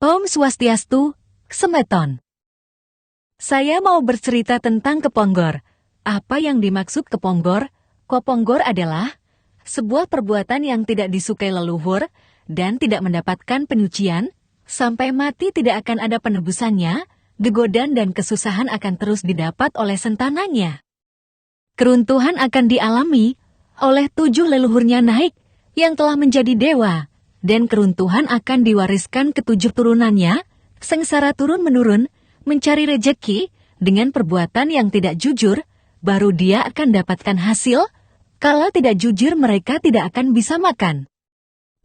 Om Swastiastu, Semeton. Saya mau bercerita tentang keponggor. Apa yang dimaksud keponggor? Keponggor adalah sebuah perbuatan yang tidak disukai leluhur dan tidak mendapatkan penyucian, sampai mati tidak akan ada penebusannya, gegodan dan kesusahan akan terus didapat oleh sentananya. Keruntuhan akan dialami oleh 7 leluhurnya naik yang telah menjadi dewa, dan keruntuhan akan diwariskan ke 7 turunannya, sengsara turun-menurun, mencari rejeki dengan perbuatan yang tidak jujur, baru dia akan dapatkan hasil. Kalau tidak jujur mereka tidak akan bisa makan.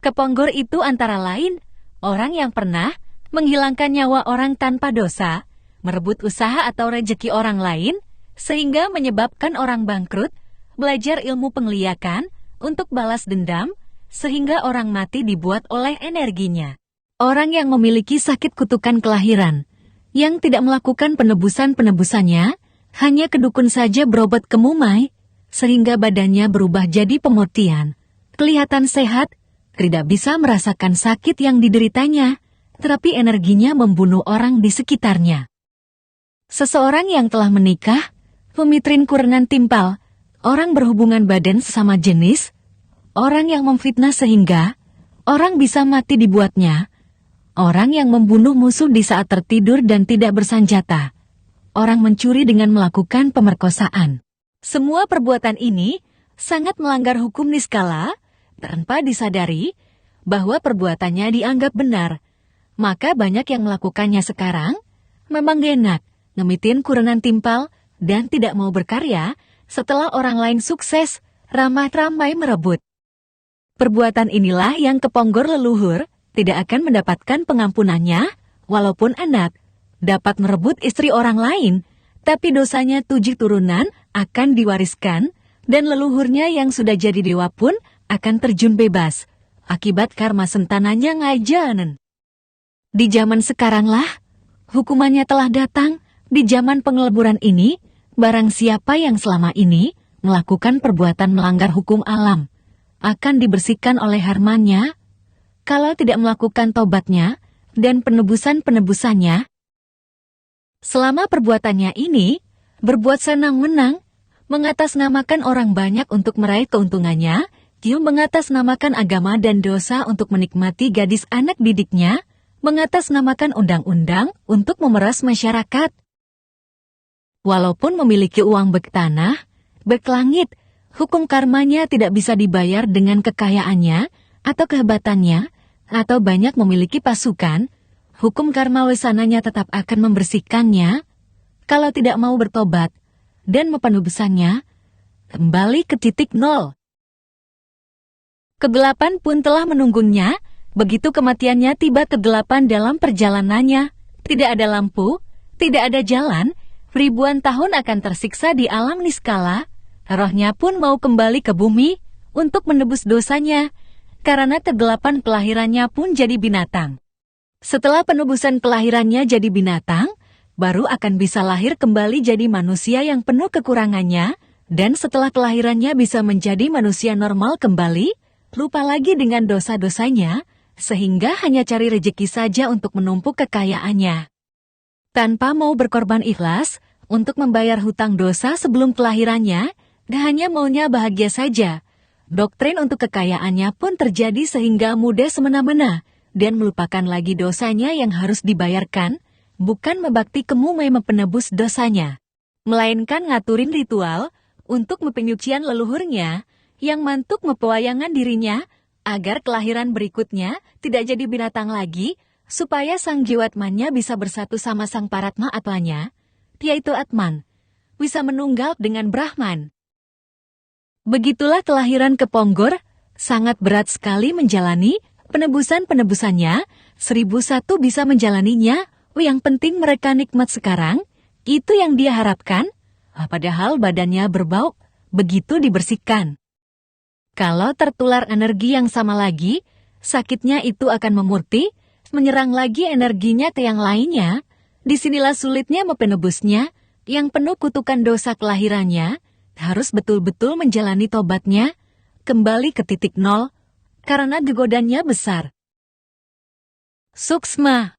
Keponggor itu antara lain, orang yang pernah menghilangkan nyawa orang tanpa dosa, merebut usaha atau rejeki orang lain, sehingga menyebabkan orang bangkrut, belajar ilmu pengliakan untuk balas dendam, sehingga orang mati dibuat oleh energinya. Orang yang memiliki sakit kutukan kelahiran, yang tidak melakukan penebusan-penebusannya, hanya kedukun saja berobat ke mumai, sehingga badannya berubah jadi pemutihan. Kelihatan sehat, tidak bisa merasakan sakit yang dideritanya, tetapi energinya membunuh orang di sekitarnya. Seseorang yang telah menikah, pemitrin kurenan timpal, orang berhubungan badan sesama jenis, orang yang memfitnah sehingga orang bisa mati dibuatnya, orang yang membunuh musuh di saat tertidur dan tidak bersenjata, orang mencuri dengan melakukan pemerkosaan. Semua perbuatan ini sangat melanggar hukum niskala tanpa disadari bahwa perbuatannya dianggap benar. Maka banyak yang melakukannya sekarang memang enak, ngemitin kurenan timpal dan tidak mau berkarya setelah orang lain sukses, ramai-ramai merebut. Perbuatan inilah yang keponggor leluhur tidak akan mendapatkan pengampunannya, walaupun anak dapat merebut istri orang lain, tapi dosanya 7 turunan akan diwariskan, dan leluhurnya yang sudah jadi dewa pun akan terjun bebas, akibat karma sentananya ngajanen. Di zaman sekaranglah, hukumannya telah datang. Di zaman pengeleburan ini, barang siapa yang selama ini melakukan perbuatan melanggar hukum alam, akan dibersihkan oleh harmannya. Kalau tidak melakukan tobatnya dan penebusan-penebusannya, selama perbuatannya ini berbuat senang-menang, mengatasnamakan orang banyak untuk meraih keuntungannya, dia mengatasnamakan agama dan dosa untuk menikmati gadis anak didiknya, mengatasnamakan undang-undang untuk memeras masyarakat. Walaupun memiliki uang bek tanah, bek langit, hukum karmanya tidak bisa dibayar dengan kekayaannya atau kehebatannya, atau banyak memiliki pasukan, hukum karma wesananya tetap akan membersihkannya. Kalau tidak mau bertobat dan mepenubusannya, kembali ke titik nol. Kegelapan pun telah menunggunya, begitu kematiannya tiba kegelapan dalam perjalanannya. Tidak ada lampu, tidak ada jalan, ribuan tahun akan tersiksa di alam niskala. Rohnya pun mau kembali ke bumi untuk menebus dosanya, karena kegelapan kelahirannya pun jadi binatang. Setelah penebusan kelahirannya jadi binatang, baru akan bisa lahir kembali jadi manusia yang penuh kekurangannya, dan setelah kelahirannya bisa menjadi manusia normal kembali, lupa lagi dengan dosa-dosanya, sehingga hanya cari rejeki saja untuk menumpuk kekayaannya. Tanpa mau berkorban ikhlas untuk membayar hutang dosa sebelum kelahirannya, dan hanya maunya bahagia saja. Doktrin untuk kekayaannya pun terjadi sehingga mudah semena-mena dan melupakan lagi dosanya yang harus dibayarkan, bukan membakti ke mumai mempenebus dosanya, melainkan ngaturin ritual untuk mempenyucian leluhurnya yang mantuk mepewayangan dirinya agar kelahiran berikutnya tidak jadi binatang lagi, supaya sang jiwatmannya bisa bersatu sama sang paratma atmanya, yaitu Atman, bisa menunggal dengan Brahman. Begitulah kelahiran keponggor, sangat berat sekali menjalani penebusan-penebusannya, 1001 bisa menjalaninya, yang penting mereka nikmat sekarang, itu yang dia harapkan, padahal badannya berbau, begitu dibersihkan. Kalau tertular energi yang sama lagi, sakitnya itu akan memurti, menyerang lagi energinya ke yang lainnya. Disinilah sulitnya mempenebusnya, yang penuh kutukan dosa kelahirannya, harus betul-betul menjalani tobatnya, kembali ke titik nol, karena gegodannya besar. Suksma.